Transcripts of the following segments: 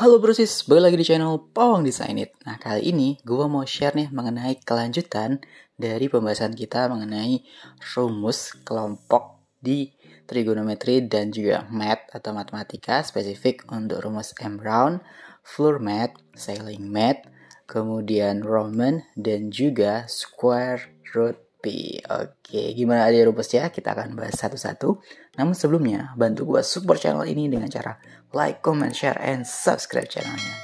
Halo brosis, balik lagi di channel Pawang Design It. Nah kali ini gue mau share nih mengenai kelanjutan dari pembahasan kita mengenai rumus kelompok di trigonometri dan juga math atau matematika spesifik untuk rumus M. Brown, floor math, sailing math, kemudian Roman dan juga square root P. Oke, gimana aja rumusnya? Kita akan bahas satu-satu. Namun sebelumnya, bantu gue support channel ini dengan cara like, comment, share, and subscribe channelnya.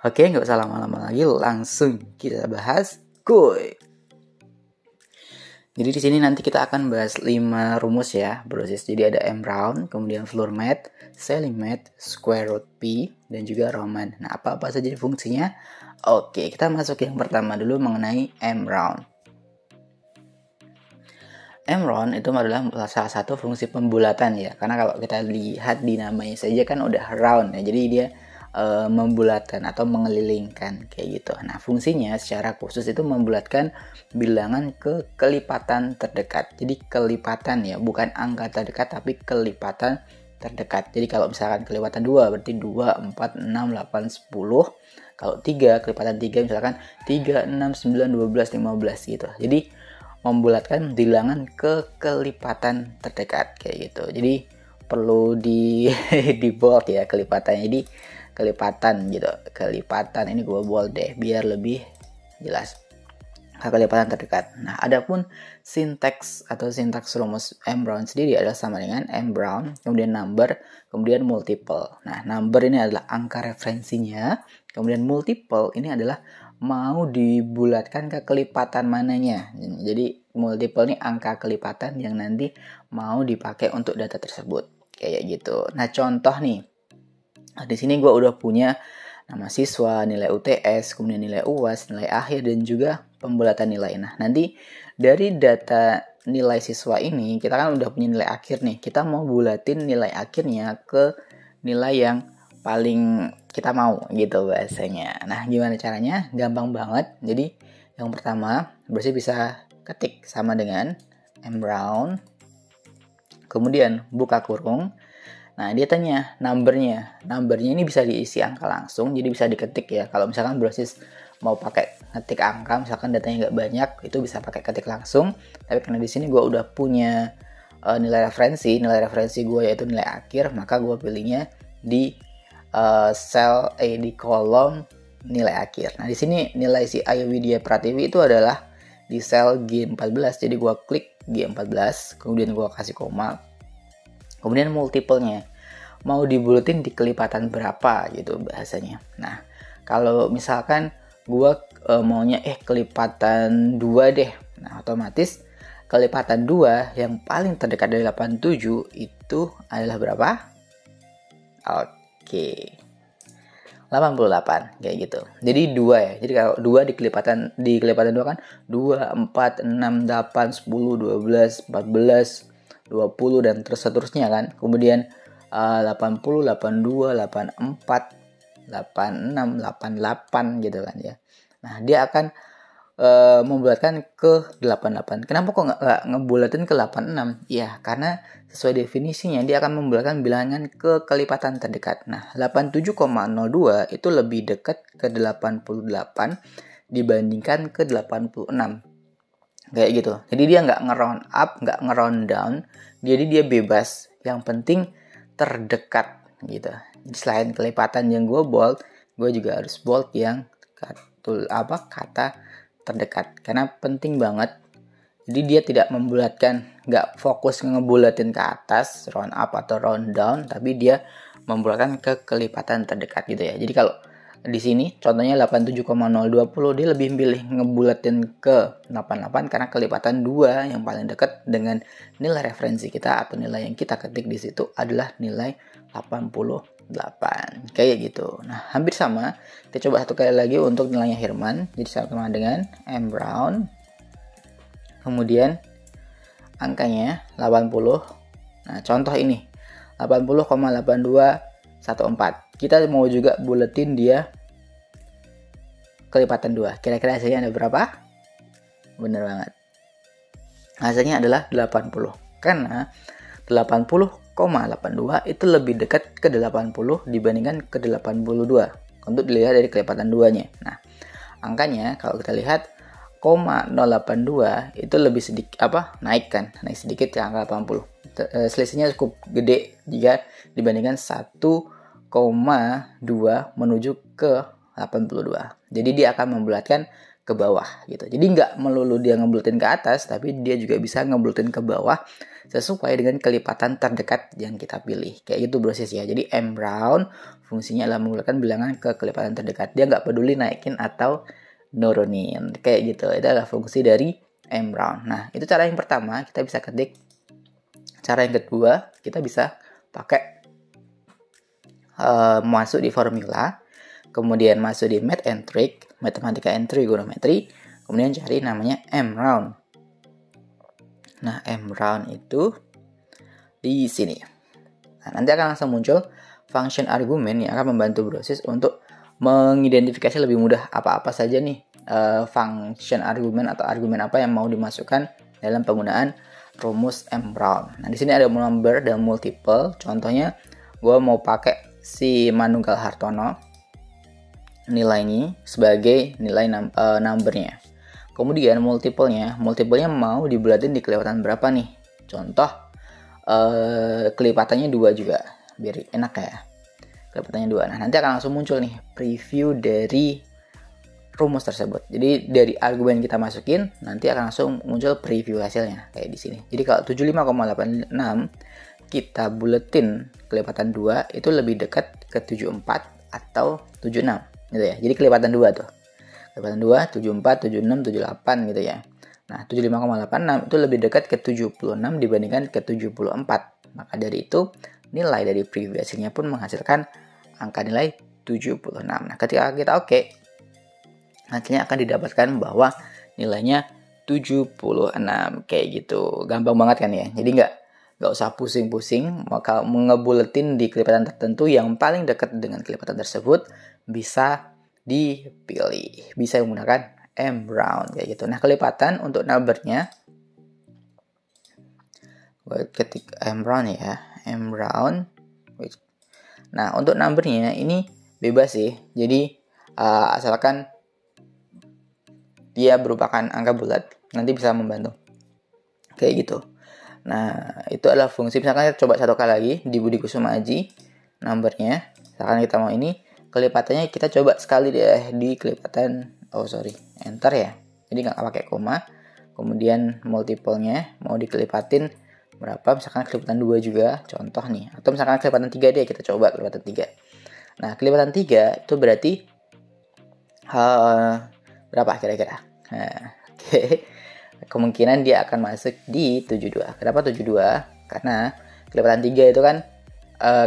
Oke, nggak usah lama-lama lagi, langsung kita bahas. Kuy. Jadi di sini nanti kita akan bahas 5 rumus ya, brosis. Jadi ada M. Brown, kemudian floor math, sailing math, square root P, dan juga Roman. Nah, apa-apa saja fungsinya? Oke, kita masuk yang pertama dulu mengenai M. Brown. M. Brown itu adalah salah satu fungsi pembulatan ya, karena kalau kita lihat di namanya saja kan udah round ya, jadi dia membulatkan atau mengelilingkan kayak gitu. Nah fungsinya secara khusus itu membulatkan bilangan ke kelipatan terdekat. Jadi kelipatan ya, bukan angka terdekat tapi kelipatan terdekat. Jadi kalau misalkan kelipatan 2 berarti 2, 4, 6, 8, 10. Kalau 3 kelipatan 3 misalkan 3, 6, 9, 12, 15 gitu. Jadi membulatkan bilangan ke kelipatan terdekat kayak gitu. Jadi perlu di bold ya kelipatannya. Jadi kelipatan gitu. Kelipatan ini gue bold deh biar lebih jelas. Kelipatan terdekat. Nah, adapun sintaks atau sintaks rumus M. Brown sendiri adalah sama dengan M. Brown, kemudian number, kemudian multiple. Nah, number ini adalah angka referensinya, kemudian multiple ini adalah mau dibulatkan ke kelipatan mananya. Jadi multiple ini angka kelipatan yang nanti mau dipakai untuk data tersebut. Kayak gitu. Nah, contoh nih. Nah, di sini gue udah punya nama siswa, nilai UTS, kemudian nilai UAS, nilai akhir, dan juga pembulatan nilai. Nah, nanti dari data nilai siswa ini, kita kan udah punya nilai akhir nih. Kita mau bulatin nilai akhirnya ke nilai yang paling kita mau gitu bahasanya. Nah, gimana caranya? Gampang banget. Jadi, yang pertama, berarti bisa ketik sama dengan M. Brown. Kemudian, buka kurung. Nah, dia tanya numbernya. Numbernya ini bisa diisi angka langsung, jadi bisa diketik ya. Kalau misalkan brosis mau pakai ngetik angka, misalkan datanya nggak banyak, itu bisa pakai ketik langsung. Tapi karena di sini gue udah punya nilai referensi gue yaitu nilai akhir, maka gue pilihnya di di kolom nilai akhir. Nah, di sini nilai si Ayu Widya Pratiwi itu adalah di sel G14. Jadi gue klik G14, kemudian gue kasih koma. Kemudian multiple-nya mau dibulatin di kelipatan berapa gitu bahasanya. Nah, kalau misalkan gue maunya kelipatan 2 deh. Nah, otomatis kelipatan 2 yang paling terdekat dari 87 itu adalah berapa? Oke. 88 kayak gitu. Jadi 2 ya. Jadi kalau 2 di kelipatan 2 kan 2, 4, 6, 8, 10, 12, 14, 20 dan terus seterusnya kan. Kemudian 80, 82, 84, 86, 88 gitu kan ya. Nah, dia akan membulatkan ke 88. Kenapa kok nggak ngebulatin ke 86? Ya, karena sesuai definisinya dia akan membulatkan bilangan ke kelipatan terdekat. Nah, 87,02 itu lebih dekat ke 88 dibandingkan ke 86. Kayak gitu. Jadi dia nggak nge-round up, nggak nge-round down. Jadi dia bebas. Yang penting terdekat gitu. Jadi selain kelipatan yang gue bold, gue juga harus bold yang kata terdekat. Karena penting banget. Jadi dia tidak membulatkan, nggak fokus ngebulatin ke atas, round up atau round down, tapi dia membulatkan ke kelipatan terdekat gitu ya. Jadi kalau di sini contohnya 87,020 dia lebih milih ngebulatin ke 88 karena kelipatan 2 yang paling dekat dengan nilai referensi kita atau nilai yang kita ketik di situ adalah nilai 88 kayak gitu. Nah, hampir sama. Kita coba satu kali lagi untuk nilainya Herman. Jadi sama dengan M. Brown. Kemudian angkanya 80. Nah, contoh ini 80,8214. Kita mau juga buletin dia kelipatan 2. Kira-kira hasilnya ada berapa? Bener banget. Hasilnya adalah 80. Karena 80,82 itu lebih dekat ke 80 dibandingkan ke 82. untuk dilihat dari kelipatan 2-nya. Nah, angkanya kalau kita lihat 0,082 itu lebih sedikit naik sedikit ke angka 80. Selisihnya cukup gede jika dibandingkan 1,2 menuju ke 82. Jadi dia akan membulatkan ke bawah gitu. Jadi nggak melulu dia ngebulatin ke atas, tapi dia juga bisa ngebulatin ke bawah sesuai dengan kelipatan terdekat yang kita pilih. Kayak gitu proses ya. Jadi M round fungsinya adalah membulatkan bilangan ke kelipatan terdekat. Dia nggak peduli naikin atau nurunin. Kayak gitu. Itu adalah fungsi dari M round. Nah, itu cara yang pertama, kita bisa ketik. Cara yang kedua, kita bisa pakai masuk di formula, kemudian masuk di math and trick, matematika and trigonometry, kemudian cari namanya M round. Nah, M round itu di sini. Nah, nanti akan langsung muncul function argumen yang akan membantu proses untuk mengidentifikasi lebih mudah apa-apa saja nih function argumen atau argumen apa yang mau dimasukkan dalam penggunaan rumus M round. Nah, di sini ada number dan multiple. Contohnya, gue mau pakai si Manunggal Hartono nilai ini sebagai nilai numbernya. Kemudian multiplenya mau dibulatin di kelipatan berapa nih? Contoh kelipatannya 2 juga, biar enak ya. Kelipatannya 2. Nah, nanti akan langsung muncul nih preview dari rumus tersebut. Jadi dari argumen kita masukin, nanti akan langsung muncul preview hasilnya kayak di sini. Jadi kalau 75,86 kita buletin kelipatan 2 itu lebih dekat ke 74 atau 76 gitu ya. Jadi kelipatan 2 tuh. Kelipatan 2, 74, 76, 78 gitu ya. Nah, 75,86 itu lebih dekat ke 76 dibandingkan ke 74. Maka dari itu, nilai dari preview hasilnya pun menghasilkan angka nilai 76. Nah, ketika kita oke, hasilnya akan didapatkan bahwa nilainya 76 kayak gitu. Gampang banget kan ya. Jadi nggak usah pusing-pusing, maka ngebuletin di kelipatan tertentu yang paling dekat dengan kelipatan tersebut bisa dipilih, bisa menggunakan M round kayak gitu. Nah, kelipatan untuk numbernya gue ketik M round ya, M round. Nah, untuk numbernya ini bebas sih. Jadi asalkan dia merupakan angka bulat, nanti bisa membantu kayak gitu. Nah, itu adalah fungsi. Misalkan kita coba satu kali lagi di Budi Kusuma Aji numbernya. Misalkan kita mau ini, kelipatannya kita coba sekali deh di kelipatan, enter ya. Jadi nggak pakai koma. Kemudian multiplenya mau dikelipatin berapa, misalkan kelipatan 2 juga, contoh nih. Atau misalkan kelipatan 3 deh, kita coba kelipatan 3. Nah, kelipatan 3 itu berarti berapa kira-kira? Nah, oke. Kemungkinan dia akan masuk di 72. Kenapa 72? Karena kelipatan 3 itu kan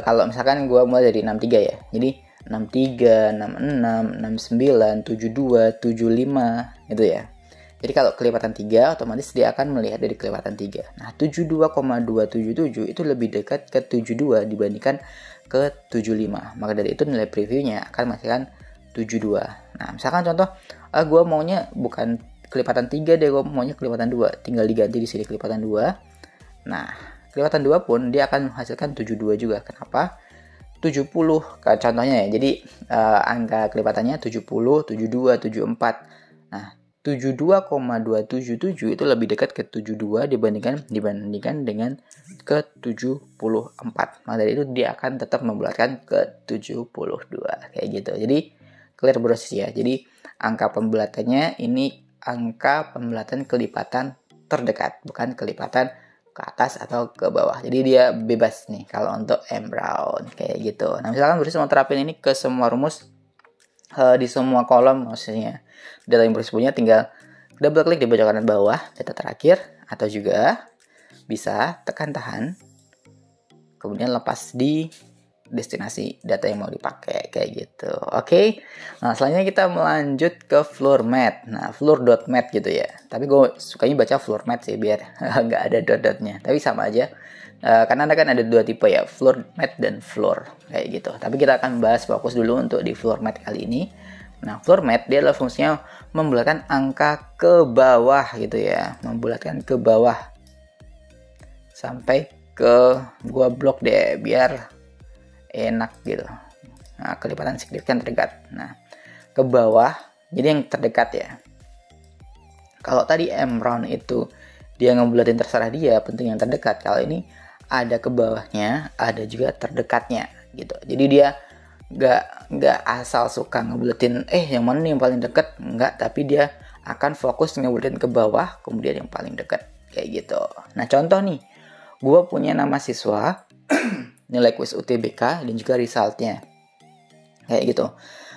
kalau misalkan gue mulai dari 63 ya. Jadi 63, 66, 69, 72, 75 gitu ya. Jadi kalau kelipatan 3 otomatis dia akan melihat dari kelipatan 3. Nah, 72,277 itu lebih dekat ke 72 dibandingkan ke 75. Maka dari itu nilai previewnya akan menghasilkan 72. Nah, misalkan contoh gue maunya bukan kelipatan 3 deh, gue maunya kelipatan 2. Tinggal diganti di sini kelipatan 2. Nah, kelipatan 2 pun dia akan menghasilkan 72 juga. Kenapa? 70 contohnya ya. Jadi angka kelipatannya 70, 72, 74. Nah, 72,277 itu lebih dekat ke 72 dibandingkan dengan ke 74. Maka dari itu dia akan tetap membulatkan ke 72 kayak gitu. Jadi clear proses ya. Jadi angka pembulatannya ini angka pembulatan kelipatan terdekat, bukan kelipatan ke atas atau ke bawah. Jadi dia bebas nih kalau untuk M round kayak gitu. Nah, misalkan Bruce mau terapin ini ke semua rumus di semua kolom, maksudnya data yang Bruce punya, tinggal double klik di pojok kanan bawah data terakhir, atau juga bisa tekan tahan kemudian lepas di destinasi data yang mau dipakai kayak gitu. Oke. Nah, selanjutnya kita melanjut ke floor math. Nah, floor.math gitu ya. Tapi gue sukanya baca floor math sih biar nggak ada dot-dotnya. Tapi sama aja. Karena ada dua tipe ya, floor math dan floor kayak gitu. Tapi kita akan bahas fokus dulu untuk di floor math kali ini. Nah, floor math dia adalah fungsinya membulatkan angka ke bawah gitu ya. Membulatkan ke bawah sampai ke gua blok deh biar enak gitu. Nah, kelipatan signifikan terdekat. Nah, ke bawah, jadi yang terdekat ya. Kalau tadi M round itu dia ngebulatin terserah dia, penting yang terdekat. Kalau ini ada ke bawahnya, ada juga terdekatnya gitu. Jadi dia nggak asal suka ngebulatin yang mana nih yang paling dekat, nggak, tapi dia akan fokus ngebulatin ke bawah, kemudian yang paling dekat kayak gitu. Nah, contoh nih, gue punya nama siswa, nilai kuis UTBK dan juga resultnya kayak gitu.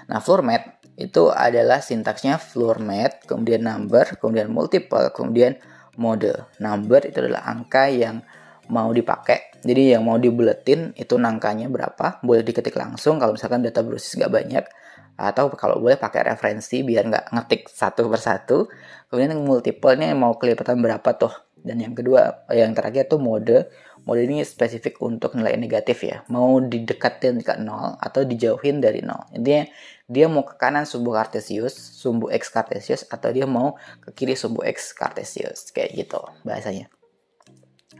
Nah, floor mat itu adalah sintaksnya floor mat, kemudian number, kemudian multiple, kemudian mode. Number itu adalah angka yang mau dipakai, jadi yang mau dibuletin itu angkanya berapa, boleh diketik langsung kalau misalkan data Brosys nggak banyak, atau kalau boleh pakai referensi biar nggak ngetik satu persatu. Kemudian multiple-nya mau kelipatan berapa tuh. Dan yang kedua, yang terakhir tuh mode. Mode ini spesifik untuk nilai negatif ya, mau didekatin ke 0 atau dijauhin dari 0. Intinya dia mau ke kanan sumbu kartesius, sumbu x kartesius, atau dia mau ke kiri sumbu x kartesius, kayak gitu bahasanya.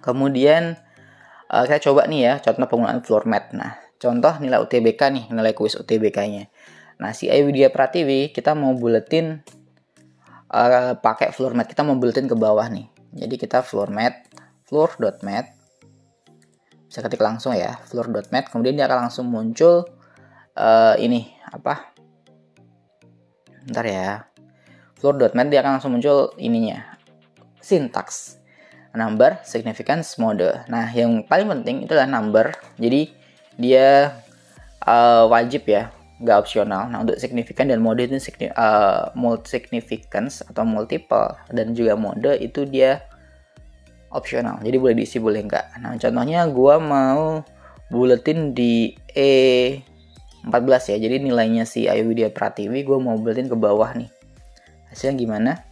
Kemudian kita coba nih ya contoh penggunaan floor mat. Nah, contoh nilai UTBK nih, nilai kuis UTBK-nya. Nah, si Ayu Widya Pratiwi kita mau buletin pakai floor mat, kita mau buletin ke bawah nih. Jadi kita floor.mat bisa ketik langsung ya, floor.mat, kemudian dia akan langsung muncul ini apa? Bentar ya. Floor.mat dia akan langsung muncul ininya. Sintaks. Number, significance, mode. Nah, yang paling penting itu adalah number. Jadi dia wajib ya, nggak opsional. Nah, untuk signifikan dan mode itu significance atau multiple dan juga mode itu dia opsional. Jadi boleh diisi boleh enggak. Nah, contohnya gue mau buletin di E14 ya. Jadi nilainya si Ayu Widya Pratiwi gue mau buletin ke bawah nih. Hasilnya gimana?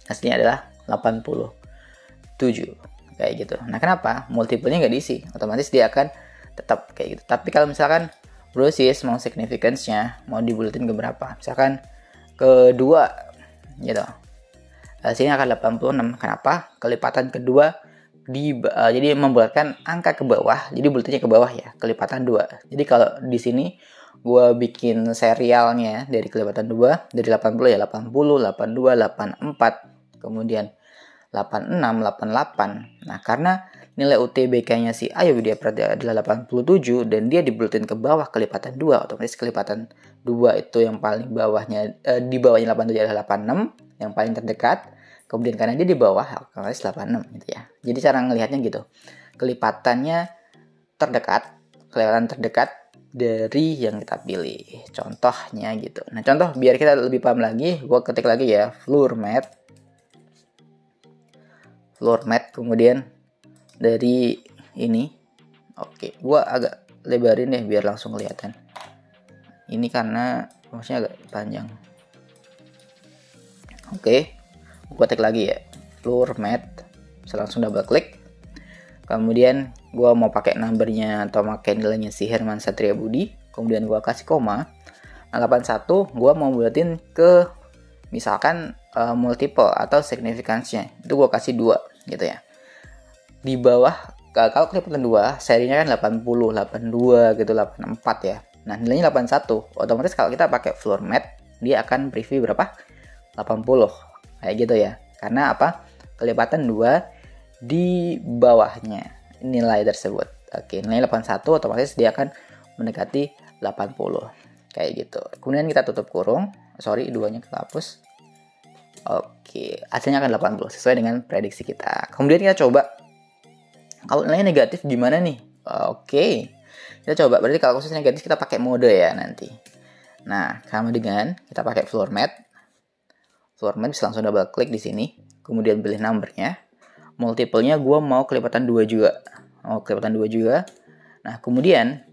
Hasilnya adalah 87 kayak gitu. Nah, kenapa? Multiple-nya nggak diisi. Otomatis dia akan tetap kayak gitu. Tapi kalau misalkan Brosys mau significance-nya mau dibuletin ke berapa? Misalkan ke 2 gitu. Hasilnya akan 86. Kenapa? Kelipatan kedua jadi membulatkan angka ke bawah. Jadi buletinnya ke bawah ya, kelipatan 2. Jadi kalau di sini gue bikin serialnya dari kelipatan 2 dari 80 ya, 80, 82, 84, kemudian 86, 88. Nah, karena nilai UTBK-nya si Ayu Widya Pratiwi adalah 87 dan dia dibuletin ke bawah kelipatan 2, otomatis kelipatan 2 itu yang paling bawahnya di bawahnya 87 adalah 86, yang paling terdekat. Kemudian karena dia di bawah otomatis 86 gitu ya. Jadi cara ngelihatnya gitu. Kelipatannya kelipatan terdekat dari yang kita pilih. Contohnya gitu. Nah, contoh biar kita lebih paham lagi, gue ketik lagi ya, floor mat, kemudian dari ini. Oke, gue agak lebarin deh biar langsung kelihatan. Ini karena maksudnya agak panjang. Oke, gue ketik lagi ya, floor mat, bisa langsung double klik. Kemudian gue mau pakai numbernya atau pakai nilainya si Herman Satria Budi. Kemudian gue kasih koma. Nah, 81 gue mau buletin ke misalkan multiple atau significance-nya. Itu gue kasih 2 gitu ya. Di bawah, kalau kelipatan 2, serinya kan 80, 82 gitu, 84 ya. Nah, nilainya 81. Otomatis kalau kita pakai floor mat, dia akan preview berapa? 80. Kayak gitu ya. Karena apa? Kelipatan 2 di bawahnya nilai tersebut. Oke, nilai 81 otomatis dia akan mendekati 80. Kayak gitu. Kemudian kita tutup kurung. Sorry, 2-nya kita hapus. Oke, hasilnya akan 80 sesuai dengan prediksi kita. Kemudian kita coba kalau nilainya negatif gimana nih? Oke. Kita coba, berarti kalau khusus negatif kita pakai mode ya nanti. Nah, sama dengan kita pakai floor mat. Floor mat bisa langsung double klik di sini. Kemudian pilih numbernya. Multiple-nya gue mau kelipatan 2 juga. Nah, kemudian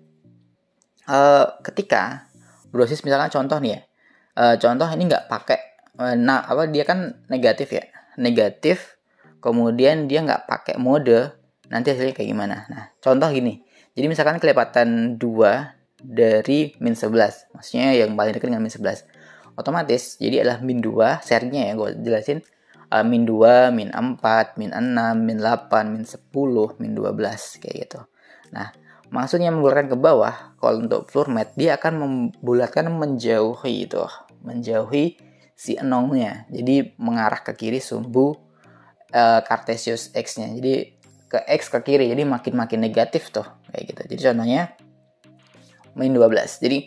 ketika Brosys misalkan contoh nih ya. Contoh ini nggak pakai dia kan negatif ya. Negatif. Kemudian dia nggak pakai mode. Nanti hasilnya kayak gimana? Nah, contoh gini. Jadi misalkan kelipatan 2 dari min 11. Maksudnya yang paling dekat dengan min 11. Otomatis jadi adalah min 2 serinya ya, gue jelasin. Min 2, min 4, min 6, min 8, min 10, min 12 kayak gitu. Nah, Maksudnya membulatkan ke bawah. Kalau untuk floor mat dia akan membulatkan menjauhi itu, menjauhi si nolnya. Jadi mengarah ke kiri sumbu Cartesius X-nya. Jadi ke X ke kiri. Jadi makin negatif tuh kayak gitu. Jadi contohnya min 12. Jadi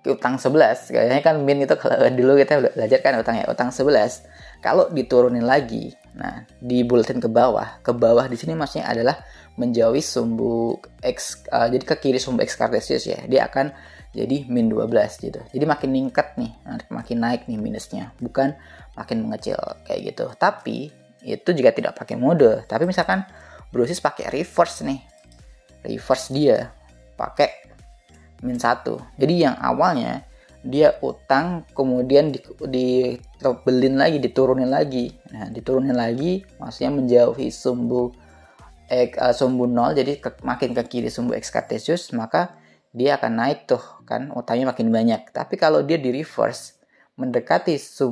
utang 11 kayaknya kan min itu kalau dulu kita udah belajar kan utang 11 kalau diturunin lagi, nah dibulatin ke bawah di sini maksudnya adalah menjauhi sumbu X, jadi ke kiri sumbu X Cartesius ya, dia akan jadi min 12 gitu. Jadi makin ningkat nih, makin naik nih minusnya, bukan makin mengecil kayak gitu. Tapi itu juga tidak pakai mode. Tapi misalkan Brosis pakai reverse nih, reverse dia pakai min 1. Jadi yang awalnya dia utang kemudian ditebelin lagi, diturunin lagi. Nah, diturunin lagi maksudnya menjauhi sumbu 0, jadi makin ke kiri sumbu X Cartesius, maka dia akan naik tuh kan, utangnya makin banyak. Tapi kalau dia di reverse mendekati 0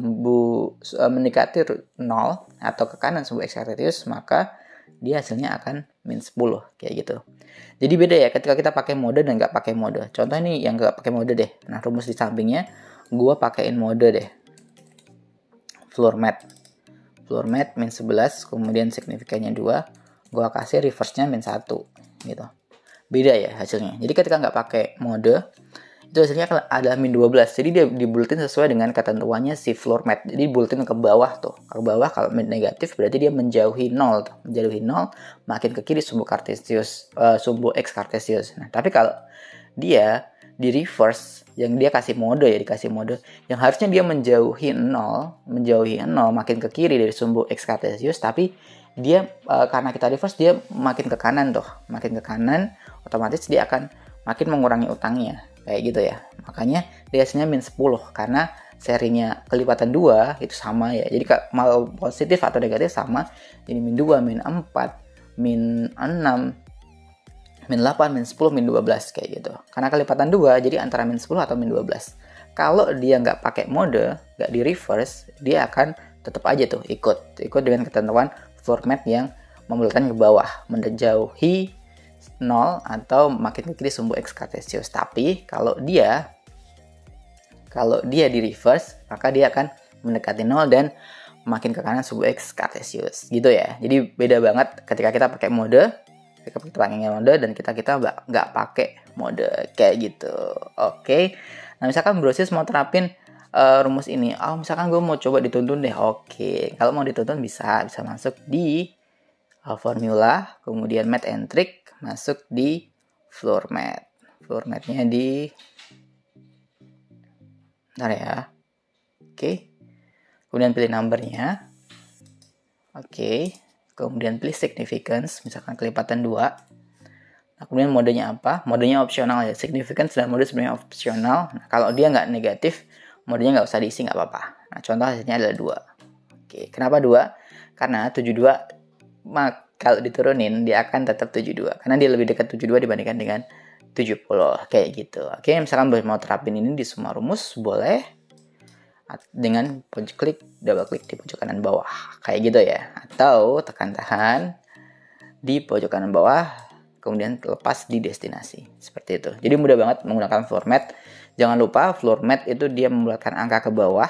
atau ke kanan sumbu X Cartesius, maka dia hasilnya akan min 10 kayak gitu. Jadi beda ya ketika kita pakai mode dan nggak pakai mode. Contoh ini yang nggak pakai mode deh. Nah, rumus di sampingnya gua pakein mode deh. Floor mat min 11, kemudian signifikannya 2. Gua kasih reverse-nya min 1 gitu. Beda ya hasilnya. Jadi ketika nggak pakai mode, itu hasilnya adalah min 12. Jadi dia dibulatin sesuai dengan ketentuannya si floor mat. Jadi bulatin ke bawah tuh. Ke bawah kalau negatif berarti dia menjauhi 0 tuh. Menjauhi 0 makin ke kiri sumbu Cartesius, sumbu X Cartesius. Nah, tapi kalau dia di reverse yang dia kasih mode ya, dikasih mode yang harusnya dia menjauhi 0 makin ke kiri dari sumbu X Cartesius, tapi dia karena kita reverse dia makin ke kanan tuh. Makin ke kanan otomatis dia akan makin mengurangi utangnya. Kayak gitu ya. Makanya dia hasilnya min 10 karena serinya kelipatan 2 itu sama ya. Jadi mau positif atau negatif sama. Jadi min 2, min 4, min 6, min 8, min 10, min 12 kayak gitu. Karena kelipatan 2 jadi antara min 10 atau min 12. Kalau dia nggak pakai mode, nggak di reverse, dia akan tetap aja tuh ikut dengan ketentuan floor mat yang membulatkan ke bawah, menjauhi 0 atau makin ke kiri sumbu X Cartesius. Tapi kalau dia di reverse, maka dia akan mendekati 0 dan makin ke kanan sumbu X Cartesius gitu ya. Jadi beda banget ketika kita pakai mode, dan kita nggak pakai mode kayak gitu. Oke. Nah, misalkan Brosis mau terapin rumus ini, misalkan gue mau coba dituntun deh. Oke, kalau mau dituntun bisa masuk di formula, kemudian math and trick, masuk di floor mat. Floor matnya di bentar ya. Oke. Kemudian pilih numbernya. Oke. Kemudian pilih significance, misalkan kelipatan 2. Nah, kemudian modenya apa? Modenya opsional ya. Significance dan mode sebenarnya opsional. Nah, kalau dia nggak negatif, modenya nggak usah diisi, nggak apa-apa. Nah, contoh hasilnya adalah 2. Oke. Kenapa 2? Karena 72 kalau diturunin dia akan tetap 72 karena dia lebih dekat 72 dibandingkan dengan 70 kayak gitu. Oke, misalkan mau terapin ini di semua rumus boleh dengan double klik di pojok kanan bawah kayak gitu ya, atau tekan tahan di pojok kanan bawah kemudian lepas di destinasi seperti itu. Jadi mudah banget menggunakan floor mat. Jangan lupa floor mat itu dia membulatkan angka ke bawah.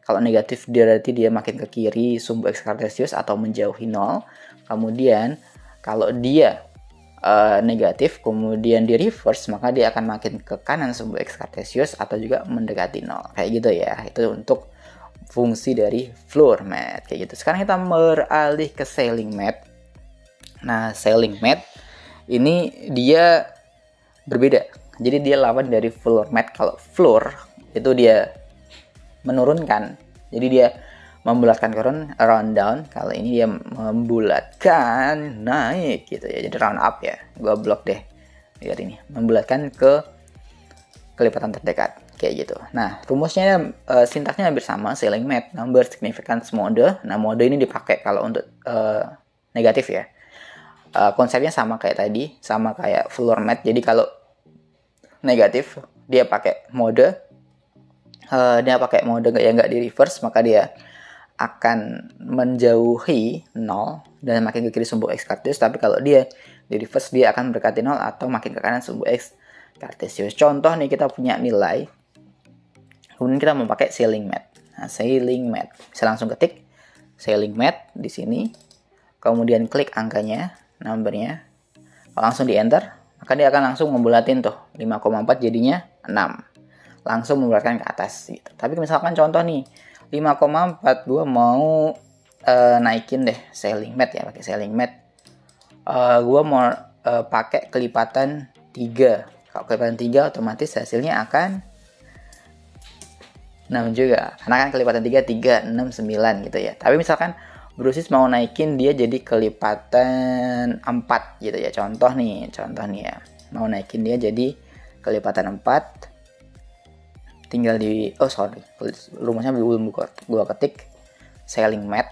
Kalau negatif berarti dia makin ke kiri sumbu X Cartesius atau menjauhi 0. Kemudian kalau dia negatif kemudian di reverse, maka dia akan makin ke kanan sumbu X Cartesius atau juga mendekati 0. Kayak gitu ya. Itu untuk fungsi dari floor mat kayak gitu. Sekarang kita beralih ke ceiling mat. Nah, ceiling mat ini dia berbeda. Jadi dia lawan dari floor mat. Kalau floor itu dia menurunkan, jadi dia membulatkan turun, round down. Kalau ini dia membulatkan naik gitu ya, jadi round up ya. Gua blok deh biar ini membulatkan ke kelipatan terdekat kayak gitu. Nah, rumusnya sintaksnya hampir sama, ceiling mat, number, significance, mode. Nah, mode ini dipakai kalau untuk negatif ya. Konsepnya sama kayak tadi, sama kayak floor mat. Jadi kalau negatif dia pakai mode, yang nggak di reverse, maka dia akan menjauhi 0 dan makin ke kiri sumbu X Kartesius, tapi kalau dia di reverse dia akan mendekati 0 atau makin ke kanan sumbu X Kartesius. Contoh nih, kita punya nilai, kemudian kita mau pakai ceiling math. Nah, ceiling math bisa langsung ketik ceiling math di sini, kemudian klik angkanya, numbernya, langsung di enter, maka dia akan langsung membulatin tuh 5,4 jadinya 6, langsung membulatkan ke atas gitu. Tapi misalkan contoh nih 5,4 gue mau naikin deh ceiling math ya, pakai ceiling math. Gue mau pakai kelipatan 3. Kalau kelipatan 3 otomatis hasilnya akan 6 juga. Karena kan kelipatan 3, 6, 9 gitu ya. Tapi misalkan Brosis mau naikin dia jadi kelipatan 4 gitu ya. Contoh nih ya. Mau naikin dia jadi kelipatan 4. Tinggal di, rumusnya belum gua ketik ceiling math,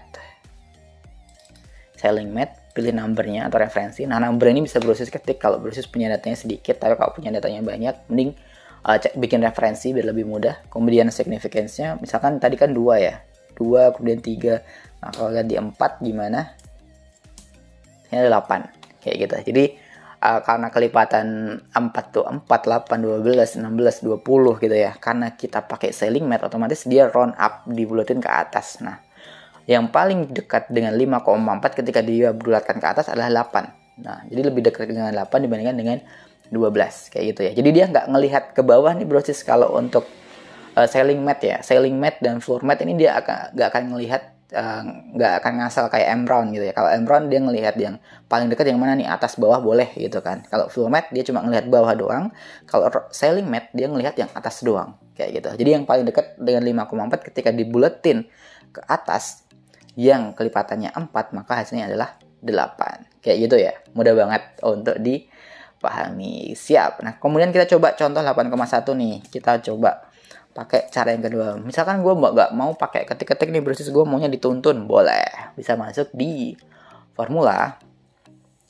pilih numbernya atau referensi. Nah, number ini bisa Brosis ketik kalau Brosis punya datanya sedikit, tapi kalau punya datanya banyak mending bikin referensi biar lebih mudah. Kemudian significance-nya misalkan tadi kan 2 ya, 2 kemudian 3. Nah, kalau lihat di 4 gimana? Ini ada 8 kayak gitu. Jadi karena kelipatan 4 tuh 4, 8, 12, 16, 20 gitu ya. Karena kita pakai ceiling math otomatis dia round up, dibulatin ke atas. Nah, yang paling dekat dengan 5,4 ketika dia bulatkan ke atas adalah 8. Nah, jadi lebih dekat dengan 8 dibandingkan dengan 12 kayak gitu ya. Jadi dia nggak ngelihat ke bawah nih Brosis kalau untuk ceiling math ya. Ceiling math dan floor math ini dia nggak akan ngelihat, nggak akan ngasal kayak M-round gitu ya. Kalau M-round dia ngelihat yang paling dekat yang mana nih, atas bawah boleh gitu kan. Kalau floor math dia cuma ngelihat bawah doang. Kalau ceiling math dia ngelihat yang atas doang kayak gitu. Jadi yang paling dekat dengan 5,4 ketika dibuletin ke atas yang kelipatannya 4, maka hasilnya adalah 8. Kayak gitu ya. Mudah banget untuk dipahami. Siap. Nah, kemudian kita coba contoh 8,1 nih. Kita coba pakai cara yang kedua. Misalkan gue nggak mau pakai ketik-ketik nih Brosis, gue maunya dituntun. Boleh. Bisa masuk di formula.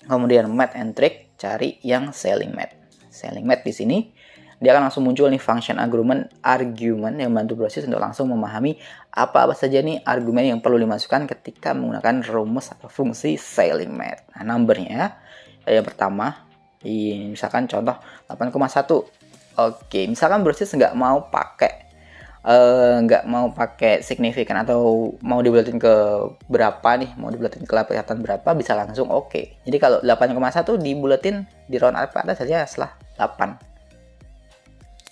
Kemudian math and trick, cari yang ceiling math. Ceiling math di sini dia akan langsung muncul nih function argument yang membantu Brosis untuk langsung memahami apa saja nih argumen yang perlu dimasukkan ketika menggunakan rumus atau fungsi ceiling math. Nah, numbernya yang pertama, misalkan contoh 8,1. Oke, misalkan Brosis nggak mau pakai signifikan atau mau dibulatin ke berapa nih, mau dibulatin ke kelihatan berapa, bisa langsung oke. Jadi kalau 8,1 dibulatin di round up atas saja setelah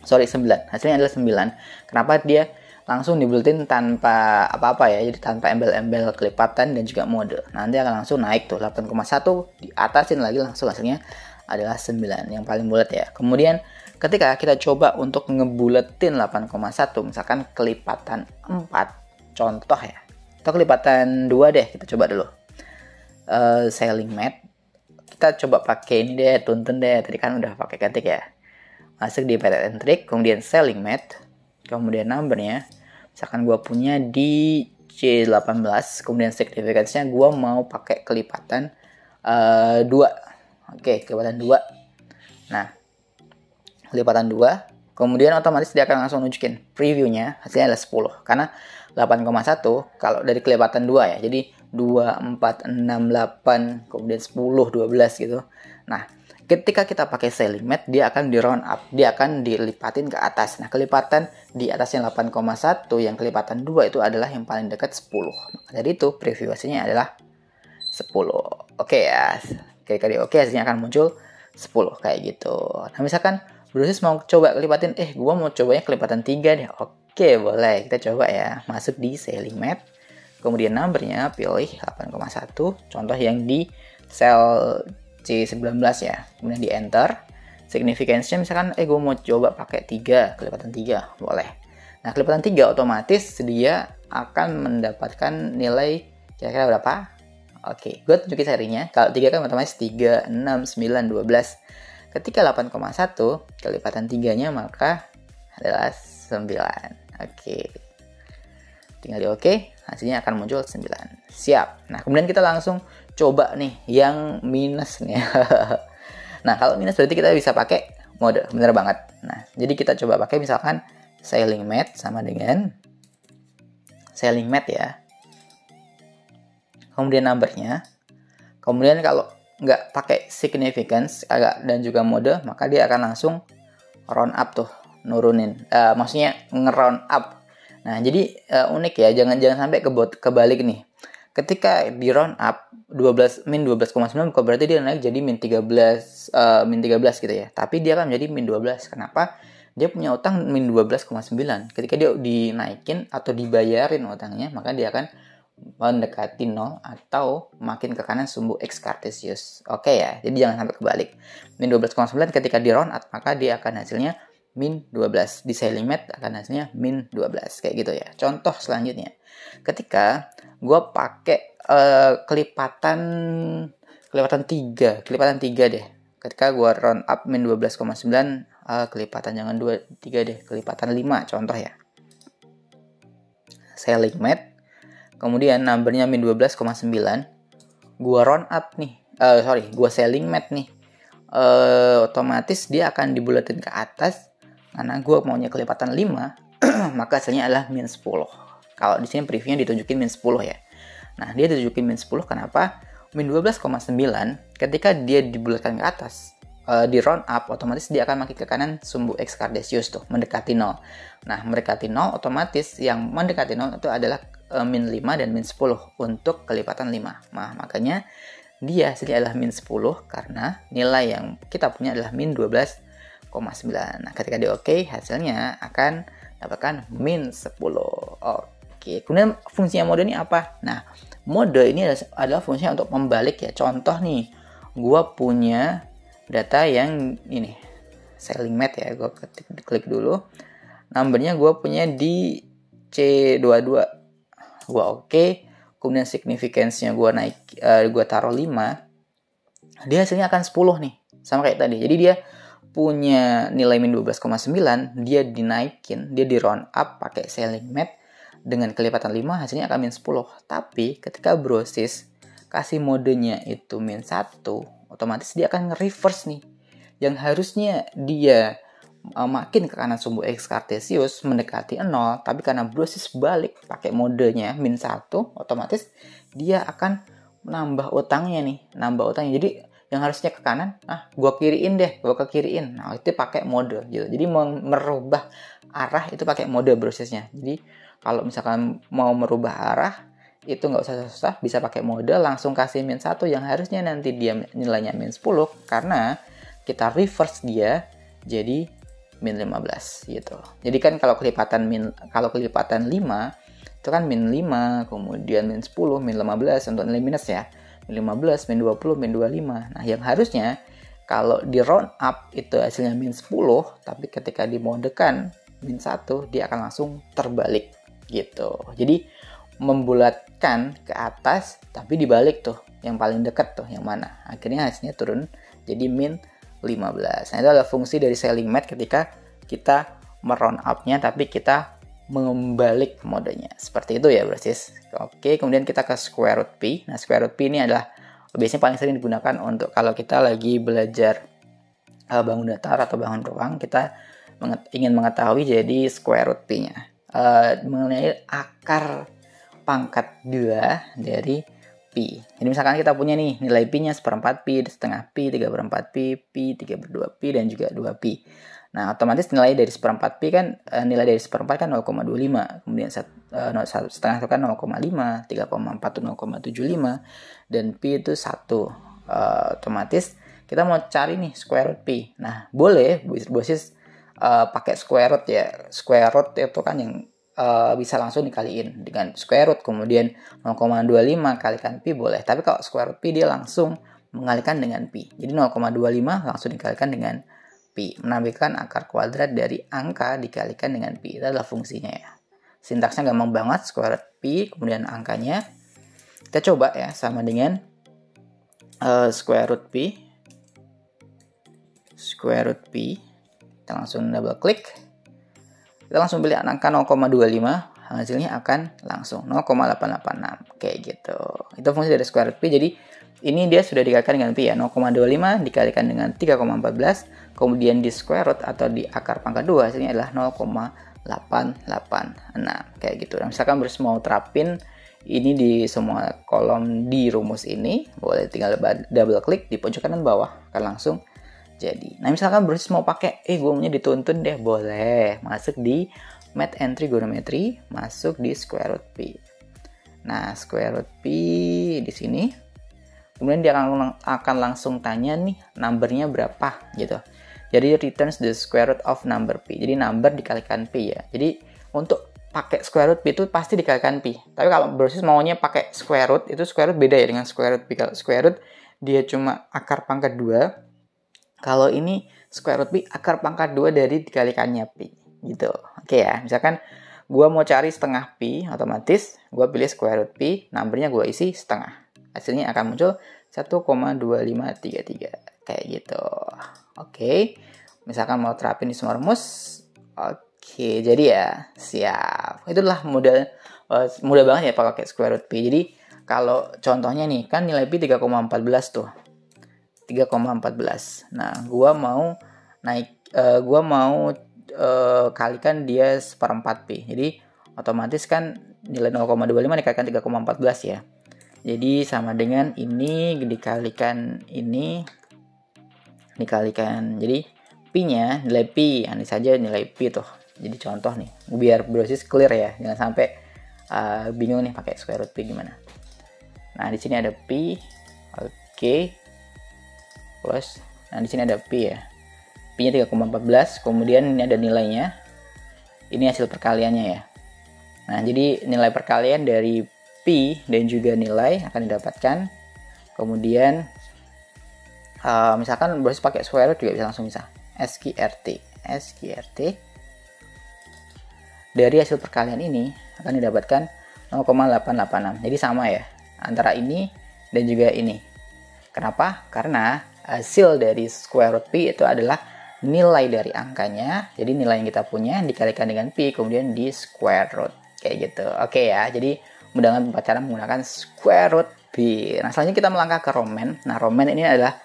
9. Hasilnya adalah 9. Kenapa dia langsung dibulatin tanpa apa-apa ya, jadi tanpa embel-embel kelipatan dan juga mode. Nanti akan langsung naik tuh 8,1 diatasin lagi, langsung hasilnya adalah 9 yang paling bulat ya. Kemudian ketika kita coba untuk ngebuletin 8,1, misalkan kelipatan 4 contoh ya, atau kelipatan 2 deh, kita coba dulu ceiling math. Kita coba pakai ini deh, tuntun deh, tadi kan udah pakai ketik ya. Masuk di pattern and trick, kemudian ceiling math, kemudian numbernya misalkan gue punya di C18, kemudian significance-nya gue mau pakai kelipatan 2. Oke, kelipatan 2. Nah, kelipatan 2, kemudian otomatis dia akan langsung nunjukin previewnya, hasilnya adalah 10. Karena 8,1 kalau dari kelipatan 2 ya, jadi 2, 4, 6, 8, kemudian 10, 12 gitu. Nah, ketika kita pakai ceiling math, dia akan di round up, dia akan dilipatin ke atas. Nah, kelipatan di atasnya 8,1, yang kelipatan 2 itu adalah yang paling dekat 10. Maka dari itu preview hasilnya adalah 10. Oke ya. Oke, hasilnya akan muncul 10 kayak gitu. Nah, misalkan Brosis mau coba kelipatin, gua mau cobanya kelipatan 3 deh. Oke, boleh. Kita coba ya. Masuk di ceiling math. Kemudian numbernya pilih 8,1. Contoh yang di cell C19 ya. Kemudian di enter. Significance-nya misalkan gue mau coba pakai 3, kelipatan 3, boleh. Nah, kelipatan 3 otomatis dia akan mendapatkan nilai kira-kira berapa? Oke, gue tunjukin serinya. Kalau 3 kan otomatis 3, 6, 9, 12. Ketika 8,1 kelipatan 3-nya maka adalah 9. Oke. Tinggal di oke, hasilnya akan muncul 9. Siap. Nah, kemudian kita langsung coba nih yang minusnya. Nah, kalau minus berarti kita bisa pakai mode, bener banget. Nah, jadi kita coba pakai misalkan ceiling math sama dengan ceiling math ya. kemudian numbernya. Kemudian kalau nggak pakai significance dan juga mode, maka dia akan langsung round up tuh, nurunin. Maksudnya nge-round up. Nah, jadi unik ya, jangan sampai kebalik nih. Ketika di round up min 12,9 bukan berarti dia naik jadi min 13 gitu ya. Tapi dia akan menjadi min 12. Kenapa? Dia punya utang min 12,9. Ketika dia dinaikin atau dibayarin utangnya, maka dia akan mendekati 0 atau makin ke kanan sumbu X kartesius. Oke ya, jadi jangan sampai kebalik. Min 12,9 ketika di round up, maka dia akan hasilnya min 12. Di sailing mat akan hasilnya min 12. Kayak gitu ya. Contoh selanjutnya. Ketika gue pakai kelipatan 3 deh. Ketika gue round up min 12,9, kelipatan jangan 3 deh, kelipatan 5 contoh ya. Sailing mat. Kemudian numbernya min 12,9. Gua round up nih. Gua selling mat nih. Otomatis dia akan dibulatin ke atas. Karena gua maunya kelipatan 5. Maka hasilnya adalah min 10. Kalau di sini previewnya ditunjukin min 10 ya. Nah, dia ditunjukin min 10 kenapa? Min 12,9 ketika dia dibulatkan ke atas. Di round up, otomatis dia akan makin ke kanan sumbu X kartesius tuh, mendekati 0. Nah, mendekati 0, otomatis yang mendekati 0 itu adalah min 5 dan min 10 untuk kelipatan 5. Nah, makanya dia hasilnya adalah min 10 karena nilai yang kita punya adalah min 12,9. Nah, ketika di OK, hasilnya akan dapatkan min 10. Oke, kemudian fungsinya mode ini apa? Nah, mode ini adalah fungsinya untuk membalik ya. Contoh nih, gua punya data yang ini, sailing mat ya, gua klik dulu. Numbernya gua punya di C22. Gua oke, kemudian significance-nya gua taruh 5, dia hasilnya akan 10 nih, sama kayak tadi. Jadi dia punya nilai min 12,9, dia dinaikin, dia di round up pakai sailing mat dengan kelipatan 5, hasilnya akan min 10. Tapi ketika brosis kasih modenya itu min 1, otomatis dia akan nge-reverse nih. Yang harusnya dia makin ke kanan sumbu X kartesius mendekati 0, tapi karena brosis balik pakai modenya min 1, otomatis dia akan nambah utangnya. Jadi yang harusnya ke kanan, gua kiriin deh, gua ke kiriin. Nah, itu pakai mode gitu. Jadi merubah arah itu pakai mode brosisnya. Jadi kalau misalkan mau merubah arah itu nggak usah susah, bisa pakai mode, langsung kasih min 1 yang harusnya nanti dia nilainya min 10 karena kita reverse dia jadi min 15 gitu. Jadi kan kalau kelipatan 5 itu kan min 5, kemudian min 10, min 15 untuk nilai minus ya. Min 15, min 20, min 25. Nah, yang harusnya kalau di round up itu hasilnya min 10, tapi ketika dimodekan min 1, dia akan langsung terbalik gitu. Jadi membulatkan ke atas tapi dibalik tuh. Yang paling dekat tuh yang mana? Akhirnya hasilnya turun jadi min 15. Nah, itu adalah fungsi dari sailing mat ketika kita meround up-nya tapi kita membalik modenya. Seperti itu ya, brosis. Oke, kemudian kita ke square root P. Nah, square root P ini adalah biasanya paling sering digunakan untuk kalau kita lagi belajar bangun datar atau bangun ruang, kita ingin mengetahui jadi square root P-nya. Mengenai akar pangkat 2 dari Pi. Jadi misalkan kita punya nih nilai Pi-nya 1/4 Pi, setengah Pi, 3/4 Pi, Pi 3/2 Pi, dan juga 2 Pi. Nah, otomatis nilai dari 1/4 Pi kan, nilai dari 1/4 kan 0,25. Kemudian setengah itu kan 0,5, 3,4 itu 0,75, dan Pi itu 1. Otomatis kita mau cari nih square root Pi. Nah, boleh brosis pakai square root ya. Square root itu kan yang bisa langsung dikaliin dengan square root, kemudian 0,25 kalikan Pi boleh. Tapi kalau square root Pi dia langsung mengalikan dengan Pi. Jadi 0,25 langsung dikalikan dengan Pi. Menampilkan akar kuadrat dari angka dikalikan dengan Pi. Itu adalah fungsinya ya. Sintaksnya gampang banget, square root Pi, kemudian angkanya. Kita coba ya, sama dengan square root Pi. Square root Pi. Kita langsung double klik. Kita langsung pilih angka 0,25, hasilnya akan langsung 0,886 kayak gitu. Itu fungsi dari square root Pi. Jadi ini dia sudah dikalikan dengan Pi ya, 0,25 dikalikan dengan 3,14, kemudian di square root atau di akar pangkat 2 hasilnya adalah 0,886 kayak gitu. Nah, misalkan harus mau terapin ini di semua kolom di rumus ini, boleh tinggal double klik di pojok kanan bawah, akan langsung jadi. Nah misalkan Brosis mau pakai, gue maunya dituntun deh, boleh. Masuk di Math and Trigonometry, masuk di square root P. Nah square root P di sini, kemudian dia akan langsung tanya nih, numbernya berapa gitu. Jadi returns the square root of number P. Jadi number dikalikan P ya. Jadi untuk pakai square root P itu pasti dikalikan P. Tapi kalau Brosis maunya pakai square root, itu square root beda ya dengan square root P. Kalau square root dia cuma akar pangkat 2. Kalau ini square root P akar pangkat 2 dari dikalikannya P. Gitu. Oke ya, misalkan gue mau cari setengah P, otomatis gue pilih square root P, numbernya gue isi setengah. Hasilnya akan muncul 1,2533. Kayak gitu. Oke. Misalkan mau terapin di semua rumus. Oke, jadi ya siap. Itulah mudah banget ya pakai square root P. Jadi kalau contohnya nih kan nilai P 3,14 tuh. 3,14. Nah, gua mau kalikan dia seperempat P. Jadi otomatis kan nilai 0,25 dikalikan 3,14 ya. Jadi sama dengan ini dikalikan ini dikalikan. Jadi P-nya nilai P, ini saja nilai P tuh. Jadi contoh nih, biar Brosis clear ya, jangan sampai bingung nih pakai square root P gimana. Nah di sini ada P, oke, plus, nah di sini ada P ya, P-nya 3,14, kemudian ini ada nilainya, ini hasil perkaliannya ya. Nah jadi nilai perkalian dari P dan juga nilai akan didapatkan, kemudian misalkan Brosis pakai square root juga bisa langsung bisa SQRT dari hasil perkalian ini akan didapatkan 0,886. Jadi sama ya antara ini dan juga ini. Kenapa? Karena hasil dari square root P itu adalah nilai dari angkanya. Jadi nilai yang kita punya dikalikan dengan P kemudian di square root. Kayak gitu. Oke ya. Jadi mudah cara menggunakan square root P. Nah selanjutnya kita melangkah ke Roman. Nah Roman ini adalah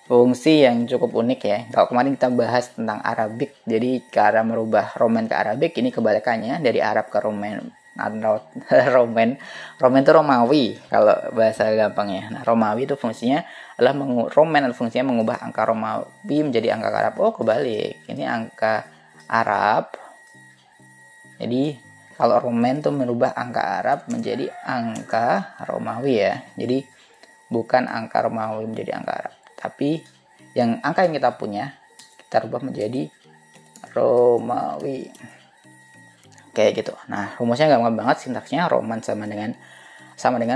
fungsi yang cukup unik ya. Kalau kemarin kita bahas tentang Arabic, jadi cara merubah Roman ke Arabic, ini kebalikannya dari Arab ke Roman. Roman itu Romawi kalau bahasa gampangnya. Nah Romawi itu fungsinya adalah Roman fungsinya mengubah angka Romawi menjadi angka Arab. Oh kebalik, ini angka Arab. Jadi kalau Roman itu merubah angka Arab menjadi angka Romawi ya. Jadi bukan angka Romawi menjadi angka Arab, tapi yang angka yang kita punya kita rubah menjadi Romawi kayak gitu. Nah rumusnya gampang banget, sintaksnya Roman sama dengan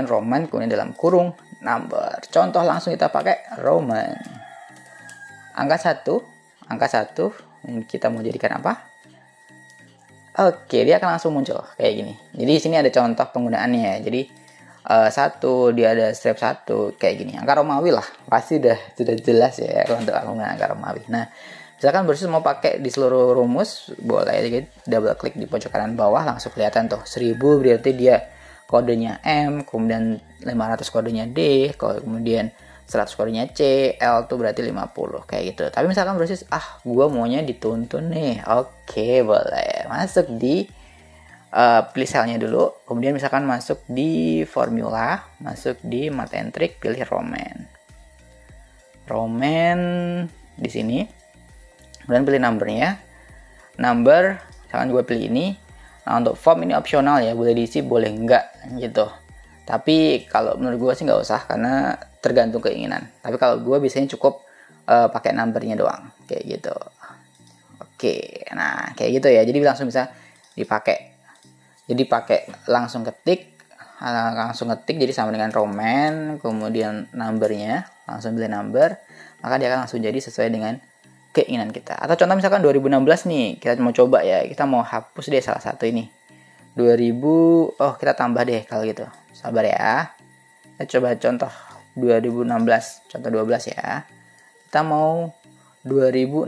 Roman kemudian dalam kurung number. Contoh langsung kita pakai Roman. Angka 1 ini kita mau jadikan apa? Oke, dia akan langsung muncul kayak gini. Jadi di sini ada contoh penggunaannya. Jadi 1 dia ada strip 1 kayak gini. Angka Romawi lah, pasti sudah jelas ya untuk penggunaan angka Romawi. Nah, misalkan Brosis mau pakai di seluruh rumus, boleh gitu, double klik di pojok kanan bawah langsung kelihatan tuh. 1000 berarti dia kodenya M, kemudian 500 kodenya D, kemudian 100 kodenya C, L tuh berarti 50 kayak gitu. Tapi misalkan Brosis gua maunya dituntun nih. Oke, boleh. Masuk di pilih selnya dulu, kemudian misalkan masuk di formula, masuk di Math and Trick, pilih Roman di sini, kemudian pilih numbernya, misalkan gue pilih ini. Nah untuk form ini opsional ya, boleh diisi boleh enggak gitu, tapi kalau menurut gue sih nggak usah karena tergantung keinginan. Tapi kalau gue biasanya cukup pakai numbernya doang kayak gitu. Oke, nah kayak gitu ya, jadi langsung bisa dipakai. Jadi langsung ketik jadi sama dengan Roman, kemudian numbernya langsung pilih number, maka dia akan langsung jadi sesuai dengan keinginan kita. Atau contoh misalkan 2016 nih, kita mau coba ya, kita mau hapus deh salah satu ini 2000, kita tambah deh kalau gitu, sabar ya. Kita coba contoh 2016, contoh 12 ya. Kita mau 2016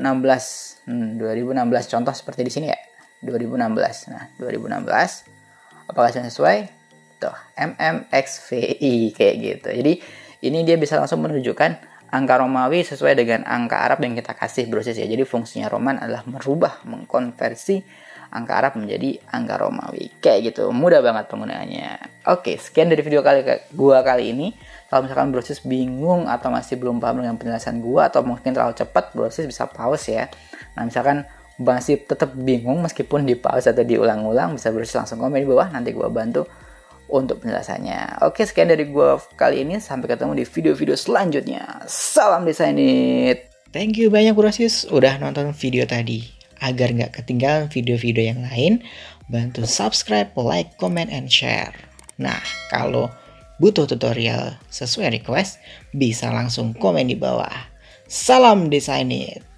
contoh seperti di sini ya, 2016. Nah 2016 apakah sesuai? Tuh, MMXVI kayak gitu. Jadi ini dia bisa langsung menunjukkan angka Romawi sesuai dengan angka Arab yang kita kasih Brosis ya. Jadi fungsinya Roman adalah mengkonversi angka Arab menjadi angka Romawi. Kayak gitu, mudah banget penggunaannya. Oke, sekian dari video gua kali ini. Kalau misalkan Brosis bingung atau masih belum paham dengan penjelasan gua atau mungkin terlalu cepat, Brosis bisa pause ya. Nah, misalkan masih tetap bingung meskipun di pause atau diulang-ulang, bisa Brosis langsung komen di bawah, nanti gua bantu untuk penjelasannya. Oke, sekian dari gua kali ini. Sampai ketemu di video-video selanjutnya. Salam Desainit. Thank you banyak Brosis udah nonton video tadi. Agar nggak ketinggalan video-video yang lain, bantu subscribe, like, comment, and share. Nah, kalau butuh tutorial sesuai request, bisa langsung komen di bawah. Salam Desainit.